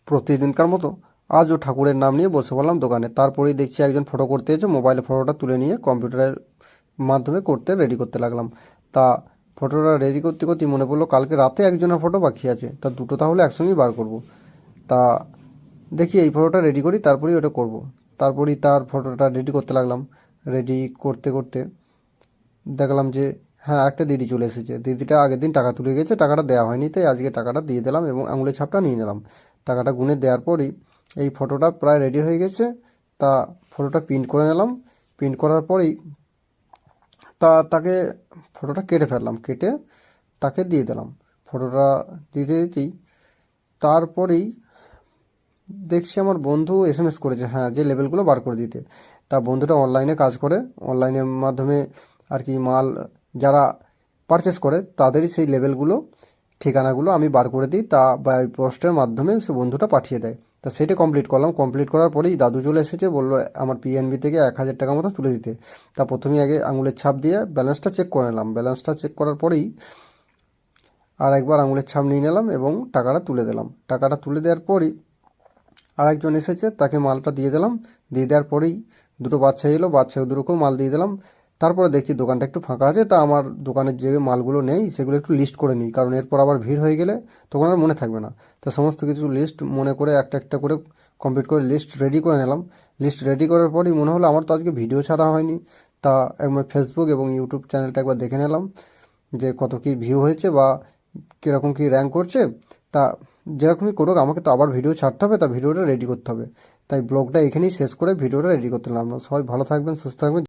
প্রতিদিনকার মতো আজও ঠাকুরের নাম নিয়ে বসে পড়লাম দোকানে। তারপরেই দেখছি একজন ফটো করতে এসে মোবাইলে ফটোটা তুলে নিয়ে কম্পিউটারের মাধ্যমে রেডি করতে লাগলাম। তা ফটোটা রেডি করতে করতেই মনে পড়লো কালকে রাতে একজনের ফটো বাকি আছে, তা দুটো তাহলে একসঙ্গেই বার করব। তা দেখি এই ফটোটা রেডি করি, তারপরেই ওটা করব। তারপরেই তার ফটোটা রেডি করতে লাগলাম। রেডি করতে করতে দেখলাম যে হ্যাঁ, একটা দিদি চলে এসেছে। দিদিটা আগের দিন টাকা তুলে গেছে, টাকাটা দেওয়া হয়নি, তাই আজকে টাকাটা দিয়ে দিলাম এবং আঙুলের ছাপটা নিয়ে নিলাম। টাকাটা গুনে দেওয়ার পরই এই ফটোটা প্রায় রেডি হয়ে গেছে। তা ফটোটা প্রিন্ট করে নিলাম। প্রিন্ট করার পরেই তাকে ফটোটা কেটে ফেললাম, কেটে তাকে দিয়ে দিলাম। ফটোটা দিতে দিতেই তারপরেই দেখছি আমার বন্ধু এসএমএস করেছে, হ্যাঁ, যে লেবেলগুলো বার করে দিতে। তা বন্ধুটা অনলাইনে কাজ করে, অনলাইনের মাধ্যমে আর কি মাল যারা পারচেস করে তাদেরই সেই লেবেলগুলো ঠিকানাগুলো আমি বার করে দিই, তা বাই পোস্টের মাধ্যমে সে বন্ধুটা পাঠিয়ে দেয়। তা সেটা কমপ্লিট করলাম। কমপ্লিট করার পরেই দাদু চলে এসেছে, বললো আমার পিএনবি থেকে 1,000 টাকা মতো তুলে দিতে। তা প্রথমেই আগে আঙুলের ছাপ দিয়ে ব্যালেন্সটা চেক করে নিলাম। ব্যালেন্সটা চেক করার পরেই আর একবার আঙুলের ছাপ নিয়ে নিলাম এবং টাকাটা তুলে দিলাম। টাকাটা তুলে দেওয়ার পরই আরেকজন এসেছে, তাকে মালটা দিয়ে দিলাম। দিয়ে দেওয়ার পরেই দুটো বাচ্চা এলো, বাচ্চা দুটোকেও মাল দিয়ে দিলাম। তারপরে দেখছি দোকানটা একটু ফাঁকা আছে, তা আমার দোকানের যে মালগুলো নেই সেগুলো একটু লিস্ট করে নিই, কারণ এরপর আবার ভিড় হয়ে গেলে তখন আর মনে থাকবে না। তা সমস্ত কিছু লিস্ট মনে করে একটা একটা করে কমপ্লিট করে লিস্ট রেডি করে নিলাম। লিস্ট রেডি করার পরই মনে হলো আমার তো আজকে ভিডিও ছাড়া হয়নি। তা একবার ফেসবুক এবং ইউটিউব চ্যানেলটা একবার দেখে নিলাম যে কত কী ভিউ হয়েছে বা কীরকম কী র্যাঙ্ক করছে। তা যেরকমই করুক আমাকে তো আবার ভিডিও ছাড়তে হবে, তা ভিডিওটা রেডি করতে হবে। তাই ব্লগটা এখানেই শেষ করে ভিডিওটা রেডি করতে লাগলাম। সবাই ভালো থাকবেন, সুস্থ থাকবেন।